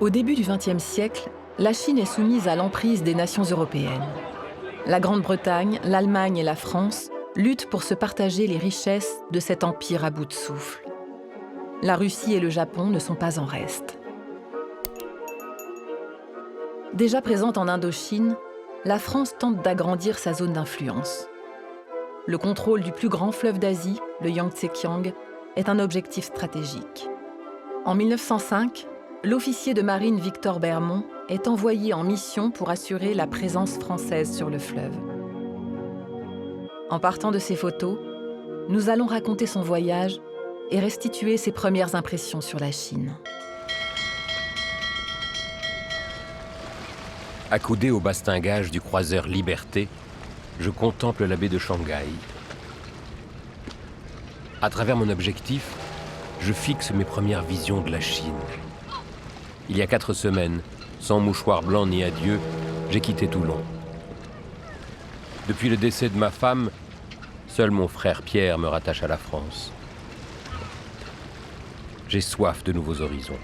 Au début du XXe siècle, la Chine est soumise à l'emprise des nations européennes. La Grande-Bretagne, l'Allemagne et la France luttent pour se partager les richesses de cet empire à bout de souffle. La Russie et le Japon ne sont pas en reste. Déjà présente en Indochine, la France tente d'agrandir sa zone d'influence. Le contrôle du plus grand fleuve d'Asie, le Yangtze-Kiang, est un objectif stratégique. En 1905, l'officier de marine Victor Bermond est envoyé en mission pour assurer la présence française sur le fleuve. En partant de ces photos, nous allons raconter son voyage et restituer ses premières impressions sur la Chine. Accoudé au bastingage du croiseur Liberté, je contemple la baie de Shanghai. À travers mon objectif, je fixe mes premières visions de la Chine. Il y a 4 semaines, sans mouchoir blanc ni adieu, j'ai quitté Toulon. Depuis le décès de ma femme, seul mon frère Pierre me rattache à la France. J'ai soif de nouveaux horizons.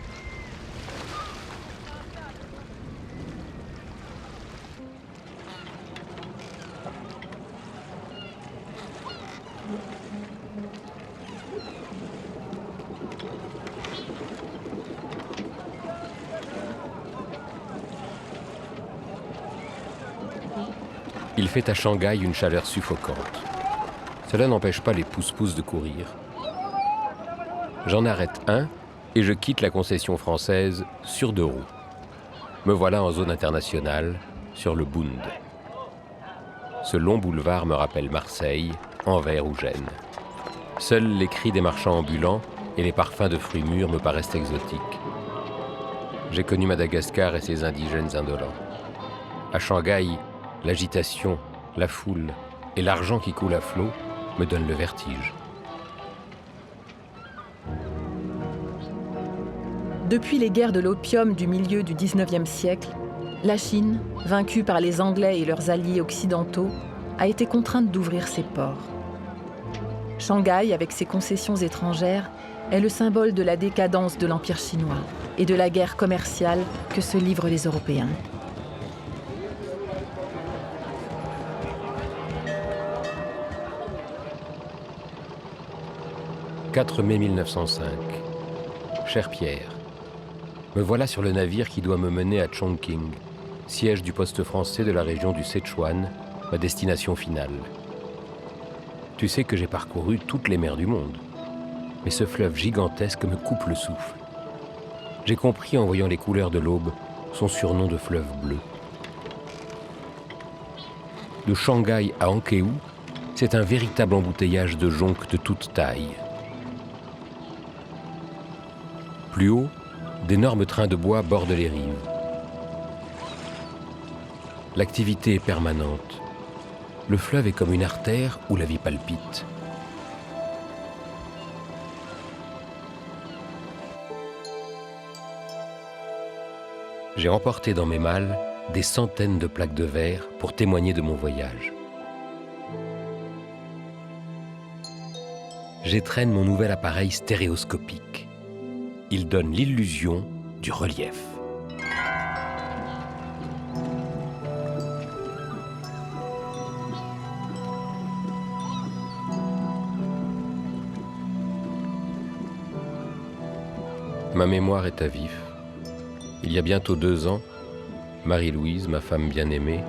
Il fait à Shanghai une chaleur suffocante. Cela n'empêche pas les pousse-pousse de courir. J'en arrête un et je quitte la concession française sur 2 roues. Me voilà en zone internationale, sur le Bund. Ce long boulevard me rappelle Marseille, Anvers ou Gênes. Seuls les cris des marchands ambulants et les parfums de fruits mûrs me paraissent exotiques. J'ai connu Madagascar et ses indigènes indolents. À Shanghai, l'agitation, la foule et l'argent qui coule à flot me donnent le vertige. Depuis les guerres de l'opium du milieu du XIXe siècle, la Chine, vaincue par les Anglais et leurs alliés occidentaux, a été contrainte d'ouvrir ses ports. Shanghai, avec ses concessions étrangères, est le symbole de la décadence de l'Empire chinois et de la guerre commerciale que se livrent les Européens. 4 mai 1905. Cher Pierre, me voilà sur le navire qui doit me mener à Chongqing, siège du poste français de la région du Sichuan, ma destination finale. Tu sais que j'ai parcouru toutes les mers du monde, mais ce fleuve gigantesque me coupe le souffle. J'ai compris en voyant les couleurs de l'aube son surnom de fleuve bleu. De Shanghai à Hankéou, c'est un véritable embouteillage de jonques de toute taille. Plus haut, d'énormes trains de bois bordent les rives. L'activité est permanente. Le fleuve est comme une artère où la vie palpite. J'ai emporté dans mes malles des centaines de plaques de verre pour témoigner de mon voyage. J'étrenne mon nouvel appareil stéréoscopique. Il donne l'illusion du relief. Ma mémoire est à vif. Il y a bientôt 2 ans, Marie-Louise, ma femme bien-aimée,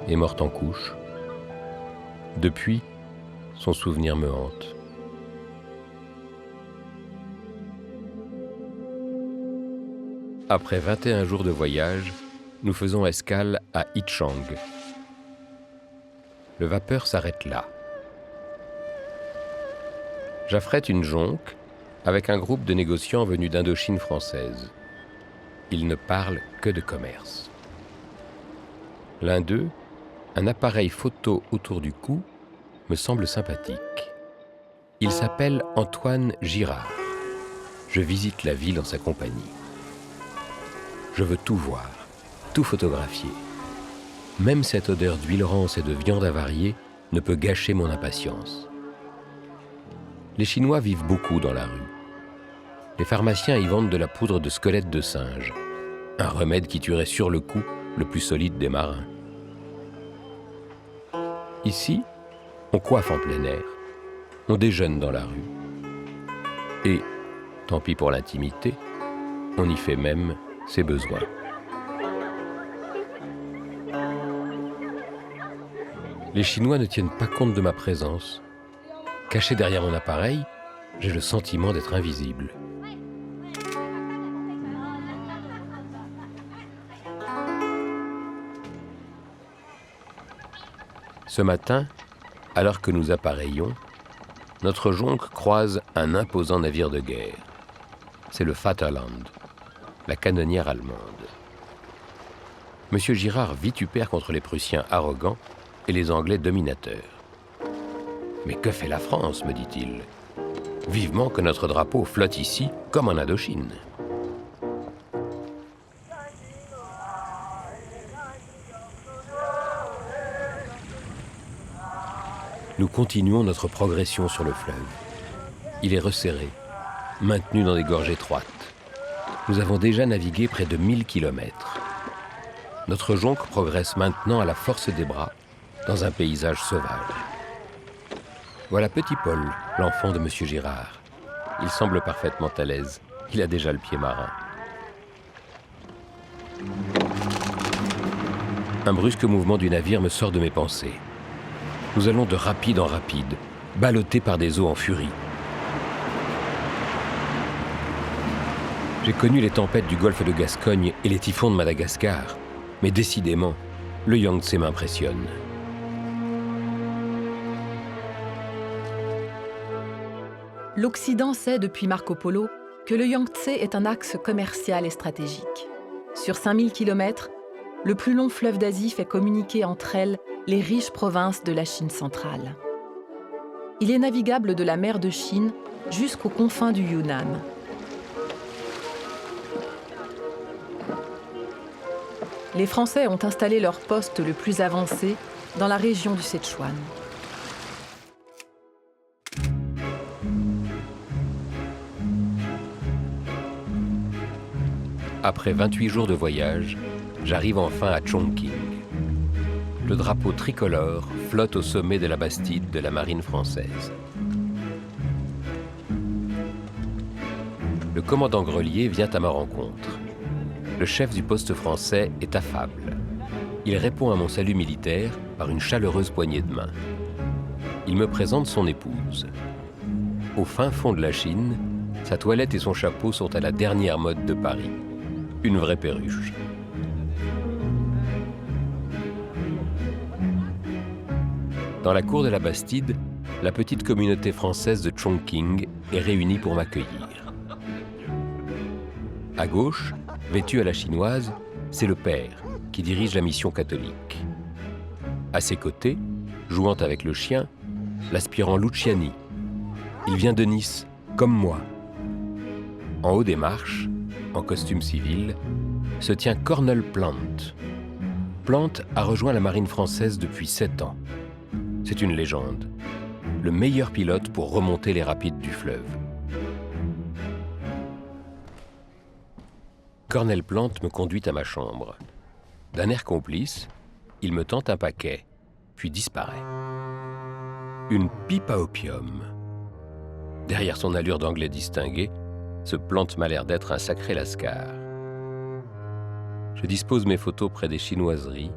est morte en couche. Depuis, son souvenir me hante. Après 21 jours de voyage, nous faisons escale à Yichang. Le vapeur s'arrête là. J'affrète une jonque avec un groupe de négociants venus d'Indochine française. Ils ne parlent que de commerce. L'un d'eux, un appareil photo autour du cou, me semble sympathique. Il s'appelle Antoine Girard. Je visite la ville en sa compagnie. Je veux tout voir, tout photographier. Même cette odeur d'huile rance et de viande avariée ne peut gâcher mon impatience. Les Chinois vivent beaucoup dans la rue. Les pharmaciens y vendent de la poudre de squelette de singe. Un remède qui tuerait sur le coup le plus solide des marins. Ici, on coiffe en plein air. On déjeune dans la rue. Et, tant pis pour l'intimité, on y fait même ses besoins. Les Chinois ne tiennent pas compte de ma présence. Caché derrière mon appareil, j'ai le sentiment d'être invisible. Ce matin, alors que nous appareillons, notre jonque croise un imposant navire de guerre. C'est le Vaterland, la canonnière allemande. Monsieur Girard vitupère contre les Prussiens arrogants et les Anglais dominateurs. « Mais que fait la France ?» me dit-il. « Vivement que notre drapeau flotte ici comme en Indochine. » Nous continuons notre progression sur le fleuve. Il est resserré, maintenu dans des gorges étroites. Nous avons déjà navigué près de 1000 kilomètres. Notre jonque progresse maintenant à la force des bras, dans un paysage sauvage. Voilà petit Paul, l'enfant de Monsieur Girard. Il semble parfaitement à l'aise. Il a déjà le pied marin. Un brusque mouvement du navire me sort de mes pensées. Nous allons de rapide en rapide, ballottés par des eaux en furie. J'ai connu les tempêtes du golfe de Gascogne et les typhons de Madagascar, mais décidément, le Yangtze m'impressionne. L'Occident sait depuis Marco Polo que le Yangtze est un axe commercial et stratégique. Sur 5000 km, le plus long fleuve d'Asie fait communiquer entre elles les riches provinces de la Chine centrale. Il est navigable de la mer de Chine jusqu'aux confins du Yunnan. Les Français ont installé leur poste le plus avancé dans la région du Sichuan. Après 28 jours de voyage, j'arrive enfin à Chongqing. Le drapeau tricolore flotte au sommet de la Bastide de la marine française. Le commandant Grelier vient à ma rencontre. Le chef du poste français est affable. Il répond à mon salut militaire par une chaleureuse poignée de main. Il me présente son épouse. Au fin fond de la Chine, sa toilette et son chapeau sont à la dernière mode de Paris. Une vraie perruche. Dans la cour de la Bastide, la petite communauté française de Chongqing est réunie pour m'accueillir. À gauche, vêtu à la chinoise, c'est le père qui dirige la mission catholique. À ses côtés, jouant avec le chien, l'aspirant Luciani. Il vient de Nice, comme moi. En haut des marches, en costume civil, se tient Cornell Plant. Plant a rejoint la marine française depuis 7 ans. C'est une légende, le meilleur pilote pour remonter les rapides du fleuve. Cornell Plant me conduit à ma chambre. D'un air complice, il me tend un paquet, puis disparaît. Une pipe à opium. Derrière son allure d'anglais distingué, ce Plant m'a l'air d'être un sacré lascar. Je dispose mes photos près des chinoiseries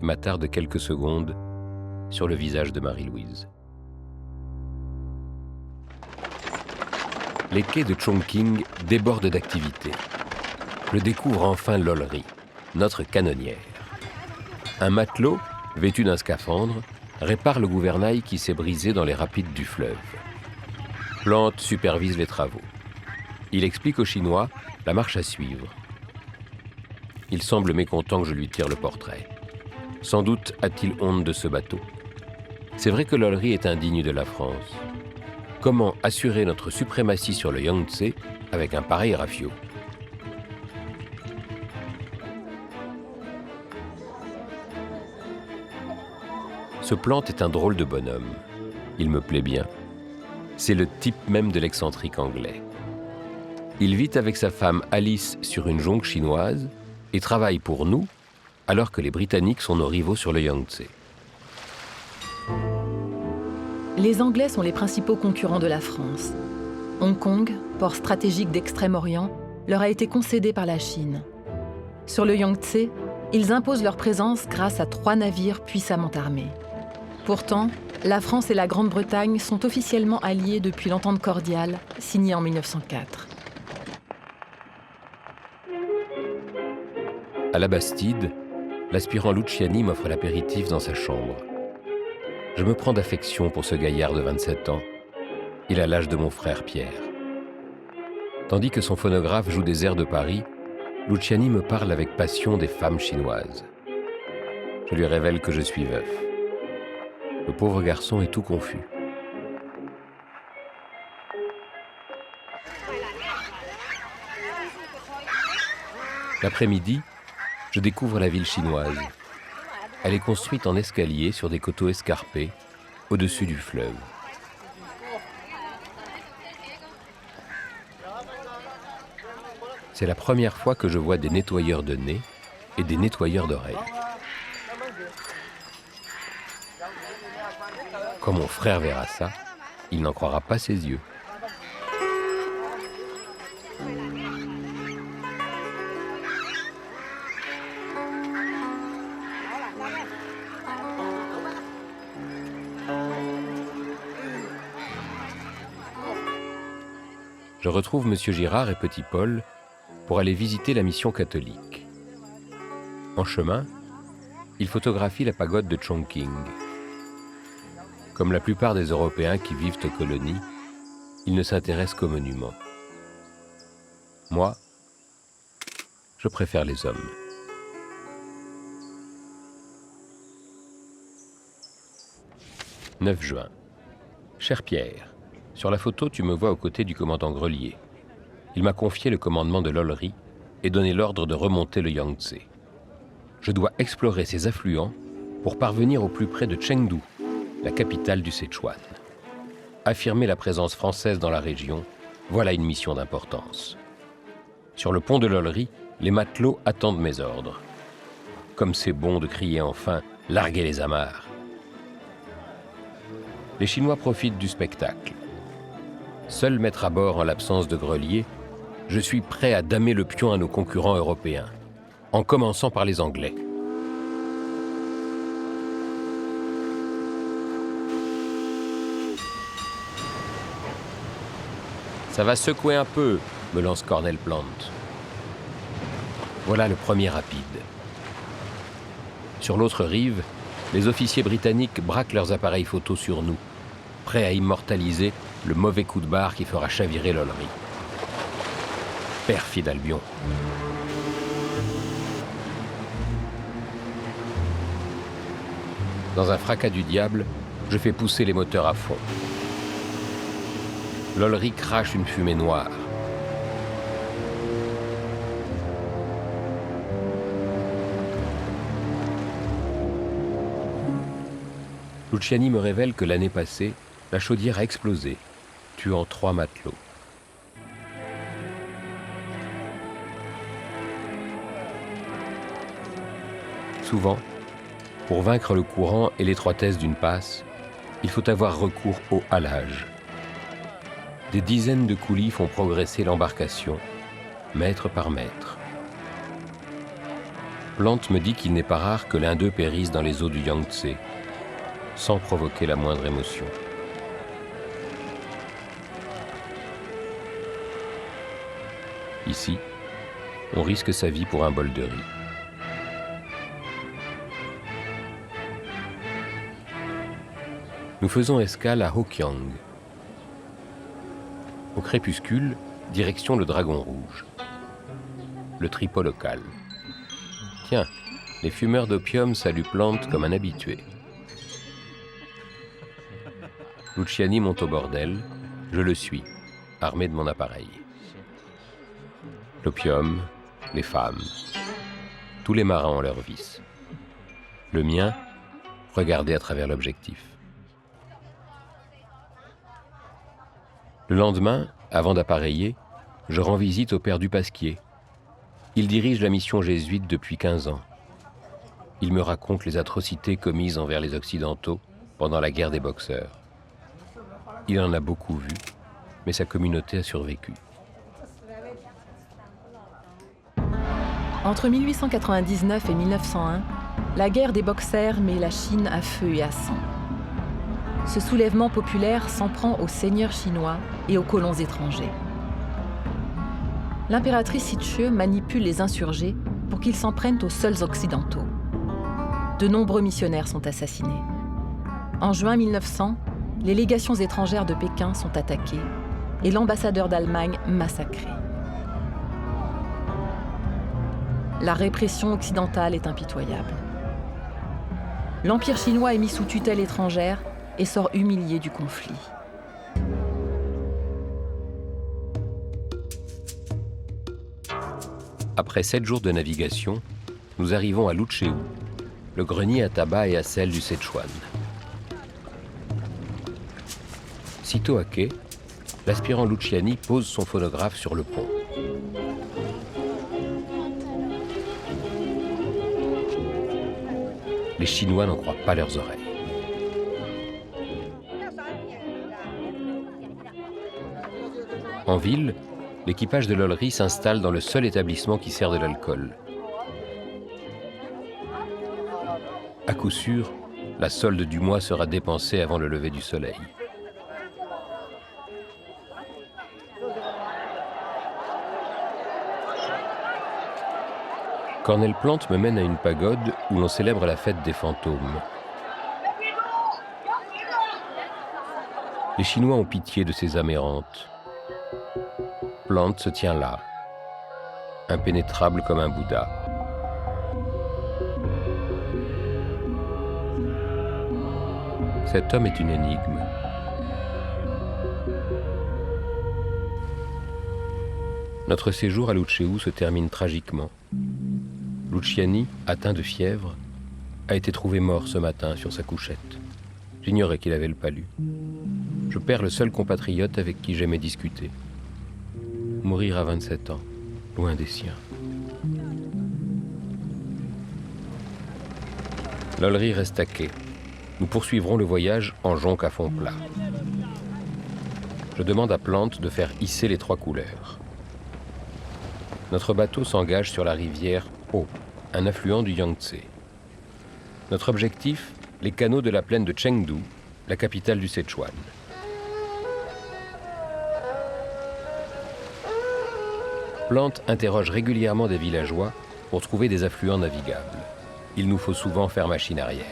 et m'attarde quelques secondes sur le visage de Marie-Louise. Les quais de Chongqing débordent d'activité. Je découvre enfin Lollery, notre canonnière. Un matelot, vêtu d'un scaphandre, répare le gouvernail qui s'est brisé dans les rapides du fleuve. Plant supervise les travaux. Il explique aux Chinois la marche à suivre. Il semble mécontent que je lui tire le portrait. Sans doute a-t-il honte de ce bateau. C'est vrai que Lollery est indigne de la France. Comment assurer notre suprématie sur le Yangtze avec un pareil rafio ? Ce Plant est un drôle de bonhomme. Il me plaît bien. C'est le type même de l'excentrique anglais. Il vit avec sa femme Alice sur une jonque chinoise et travaille pour nous, alors que les Britanniques sont nos rivaux sur le Yangtze. Les Anglais sont les principaux concurrents de la France. Hong Kong, port stratégique d'Extrême-Orient, leur a été concédé par la Chine. Sur le Yangtze, ils imposent leur présence grâce à 3 navires puissamment armés. Pourtant, la France et la Grande-Bretagne sont officiellement alliés depuis l'entente cordiale, signée en 1904. À la Bastide, l'aspirant Luciani m'offre l'apéritif dans sa chambre. Je me prends d'affection pour ce gaillard de 27 ans. Il a l'âge de mon frère Pierre. Tandis que son phonographe joue des airs de Paris, Luciani me parle avec passion des femmes chinoises. Je lui révèle que je suis veuf. Le pauvre garçon est tout confus. L'après-midi, je découvre la ville chinoise. Elle est construite en escalier sur des coteaux escarpés, au-dessus du fleuve. C'est la première fois que je vois des nettoyeurs de nez et des nettoyeurs d'oreilles. Quand mon frère verra ça, il n'en croira pas ses yeux. Je retrouve M. Girard et Petit Paul pour aller visiter la mission catholique. En chemin, ils photographient la pagode de Chongqing. Comme la plupart des Européens qui vivent aux colonies, ils ne s'intéressent qu'aux monuments. Moi, je préfère les hommes. « 9 juin. Cher Pierre, sur la photo, tu me vois aux côtés du commandant Grelier. Il m'a confié le commandement de l'Ollery et donné l'ordre de remonter le Yangtze. Je dois explorer ses affluents pour parvenir au plus près de Chengdu, la capitale du Sichuan. Affirmer la présence française dans la région, voilà une mission d'importance. Sur le pont de l'Ollery, les matelots attendent mes ordres. Comme c'est bon de crier enfin « Larguez les amarres !» Les Chinois profitent du spectacle. Seul maître à bord en l'absence de Grelier, je suis prêt à damer le pion à nos concurrents européens, en commençant par les Anglais. Ça va secouer un peu, me lance Cornel Plant. Voilà le premier rapide. Sur l'autre rive, les officiers britanniques braquent leurs appareils photo sur nous, prêts à immortaliser le mauvais coup de barre qui fera chavirer l'Ollery. Perfide Albion. Dans un fracas du diable, je fais pousser les moteurs à fond. L'Ollery crache une fumée noire. Luciani me révèle que l'année passée, la chaudière a explosé, tuant 3 matelots. Souvent, pour vaincre le courant et l'étroitesse d'une passe, il faut avoir recours au halage. Des dizaines de coulis font progresser l'embarcation, mètre par mètre. Plante me dit qu'il n'est pas rare que l'un d'eux périsse dans les eaux du Yangtze, sans provoquer la moindre émotion. Ici, on risque sa vie pour un bol de riz. Nous faisons escale à Hokiang. Au crépuscule, direction le Dragon Rouge. Le tripot local. Tiens, les fumeurs d'opium saluent Plante comme un habitué. Luciani monte au bordel, je le suis, armé de mon appareil. L'opium, les femmes, tous les marins ont leurs vices. Le mien, regarder à travers l'objectif. Le lendemain, avant d'appareiller, je rends visite au père Dupasquier. Il dirige la mission jésuite depuis 15 ans. Il me raconte les atrocités commises envers les Occidentaux pendant la guerre des Boxers. Il en a beaucoup vu, mais sa communauté a survécu. Entre 1899 et 1901, la guerre des Boxers met la Chine à feu et à sang. Ce soulèvement populaire s'en prend aux seigneurs chinois et aux colons étrangers. L'impératrice Cixue manipule les insurgés pour qu'ils s'en prennent aux seuls occidentaux. De nombreux missionnaires sont assassinés. En juin 1900, les légations étrangères de Pékin sont attaquées et l'ambassadeur d'Allemagne massacré. La répression occidentale est impitoyable. L'Empire chinois est mis sous tutelle étrangère et sort humilié du conflit. Après 7 jours de navigation, nous arrivons à Lucheu, le grenier à tabac et à sel du Sichuan. Sitôt à quai, l'aspirant Luciani pose son phonographe sur le pont. Les Chinois n'en croient pas leurs oreilles. En ville, l'équipage de l'Ollery s'installe dans le seul établissement qui sert de l'alcool. À coup sûr, la solde du mois sera dépensée avant le lever du soleil. Cornel Plante me mène à une pagode où l'on célèbre la fête des fantômes. Les Chinois ont pitié de ces âmes errantes. Plante se tient là, impénétrable comme un Bouddha. Cet homme est une énigme. Notre séjour à Lucheu se termine tragiquement. Luciani, atteint de fièvre, a été trouvé mort ce matin sur sa couchette. J'ignorais qu'il avait le palu. Je perds le seul compatriote avec qui j'aimais discuter. Mourir à 27 ans, loin des siens. L'Ollery reste à quai. Nous poursuivrons le voyage en jonque à fond plat. Je demande à Plante de faire hisser les 3 couleurs. Notre bateau s'engage sur la rivière Ho, un affluent du Yangtze. Notre objectif, les canaux de la plaine de Chengdu, la capitale du Sichuan. Plante interroge régulièrement des villageois pour trouver des affluents navigables. Il nous faut souvent faire machine arrière.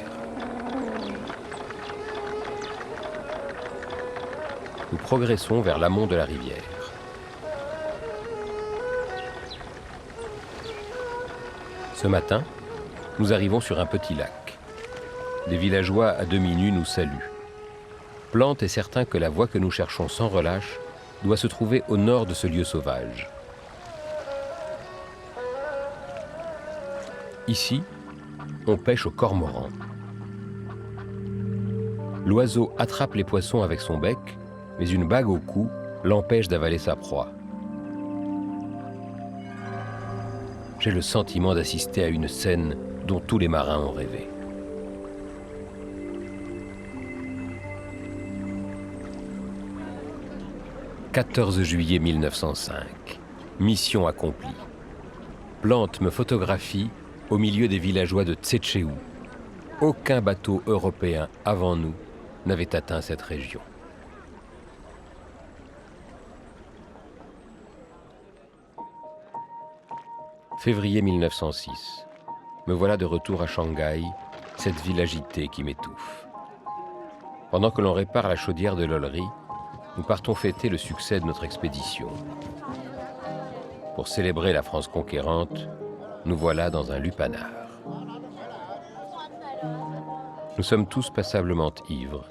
Nous progressons vers l'amont de la rivière. Ce matin, nous arrivons sur un petit lac. Des villageois à demi nus nous saluent. Plante est certain que la voie que nous cherchons sans relâche doit se trouver au nord de ce lieu sauvage. Ici, on pêche au cormoran. L'oiseau attrape les poissons avec son bec, mais une bague au cou l'empêche d'avaler sa proie. J'ai le sentiment d'assister à une scène dont tous les marins ont rêvé. « 14 juillet 1905. Mission accomplie. Plante me photographie au milieu des villageois de Tsetcheu. Aucun bateau européen avant nous n'avait atteint cette région. » Février 1906. Me voilà de retour à Shanghai, cette ville agitée qui m'étouffe. Pendant que l'on répare la chaudière de l'Ollery, nous partons fêter le succès de notre expédition. Pour célébrer la France conquérante, nous voilà dans un lupanar. Nous sommes tous passablement ivres.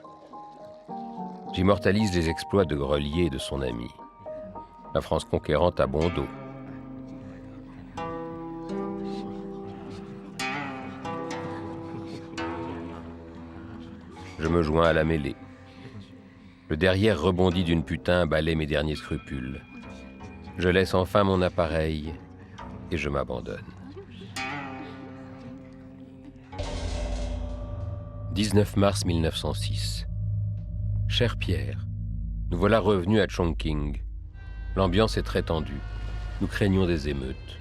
J'immortalise les exploits de Grelier et de son ami. La France conquérante a bon dos. Je me joins à la mêlée. Le derrière rebondi d'une putain balaie mes derniers scrupules. Je laisse enfin mon appareil et je m'abandonne. 19 mars 1906. Cher Pierre, nous voilà revenus à Chongqing. L'ambiance est très tendue. Nous craignons des émeutes.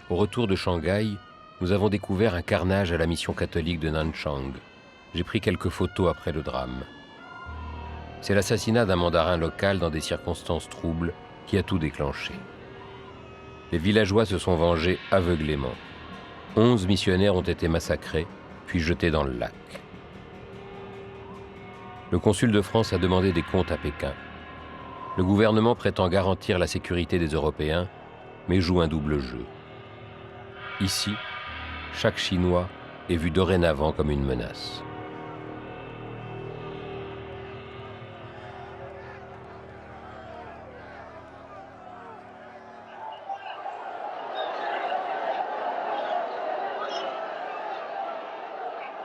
Au retour de Shanghai, nous avons découvert un carnage à la mission catholique de Nanchang. J'ai pris quelques photos après le drame. C'est l'assassinat d'un mandarin local dans des circonstances troubles qui a tout déclenché. Les villageois se sont vengés aveuglément. 11 missionnaires ont été massacrés, puis jetés dans le lac. Le consul de France a demandé des comptes à Pékin. Le gouvernement prétend garantir la sécurité des Européens, mais joue un double jeu. Ici, chaque Chinois est vu dorénavant comme une menace.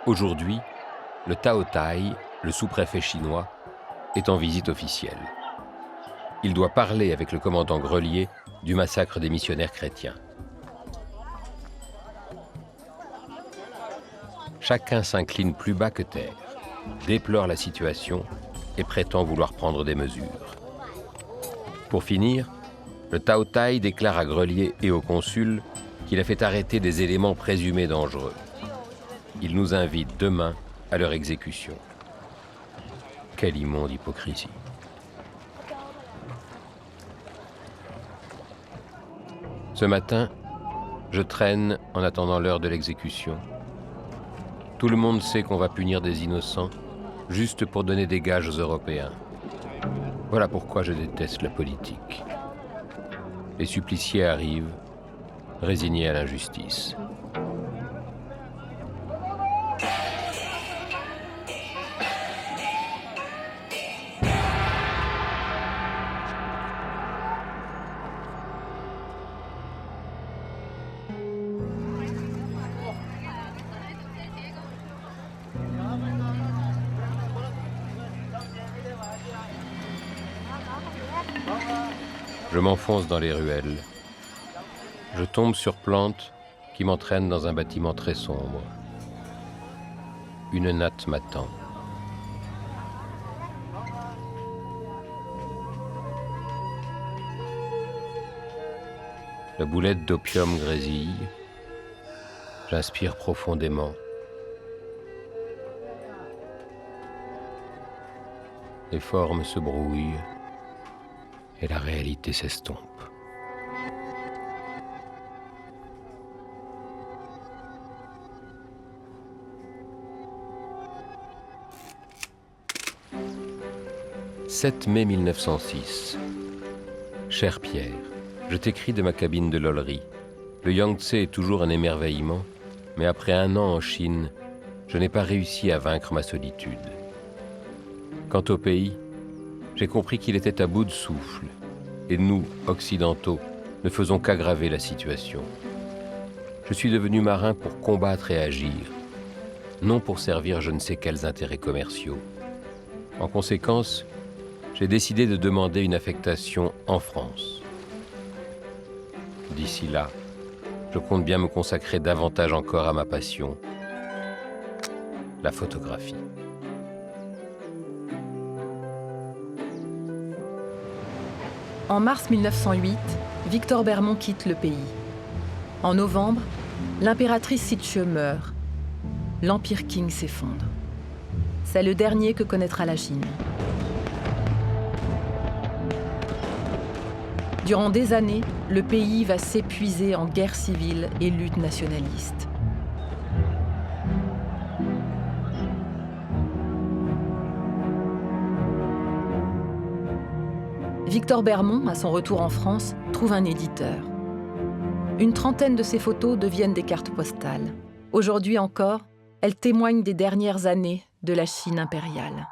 Aujourd'hui, le Tao Tai, le sous-préfet chinois, est en visite officielle. Il doit parler avec le commandant Grelier du massacre des missionnaires chrétiens. Chacun s'incline plus bas que terre, déplore la situation et prétend vouloir prendre des mesures. Pour finir, le Tao Tai déclare à Grelier et au consul qu'il a fait arrêter des éléments présumés dangereux. Il nous invite demain à leur exécution. Quelle immonde hypocrisie. Ce matin, je traîne en attendant l'heure de l'exécution. Tout le monde sait qu'on va punir des innocents juste pour donner des gages aux Européens. Voilà pourquoi je déteste la politique. Les suppliciés arrivent, résignés à l'injustice. Je m'enfonce dans les ruelles. Je tombe sur Plante qui m'entraîne dans un bâtiment très sombre. Une natte m'attend. La boulette d'opium grésille. J'inspire profondément. Les formes se brouillent et la réalité s'estompe. « 7 mai 1906. Cher Pierre, je t'écris de ma cabine de l'Ollerie. Le Yangtze est toujours un émerveillement, mais après 1 an en Chine, je n'ai pas réussi à vaincre ma solitude. Quant au pays, j'ai compris qu'il était à bout de souffle, et nous, occidentaux, ne faisons qu'aggraver la situation. Je suis devenu marin pour combattre et agir, non pour servir je ne sais quels intérêts commerciaux. En conséquence, j'ai décidé de demander une affectation en France. D'ici là, je compte bien me consacrer davantage encore à ma passion, la photographie. En mars 1908, Victor Bermond quitte le pays. En novembre, l'impératrice Sitchue meurt. L'Empire Qing s'effondre. C'est le dernier que connaîtra la Chine. Durant des années, le pays va s'épuiser en guerre civile et lutte nationaliste. Victor Bermond, à son retour en France, trouve un éditeur. Une trentaine de ses photos deviennent des cartes postales. Aujourd'hui encore, elles témoignent des dernières années de la Chine impériale.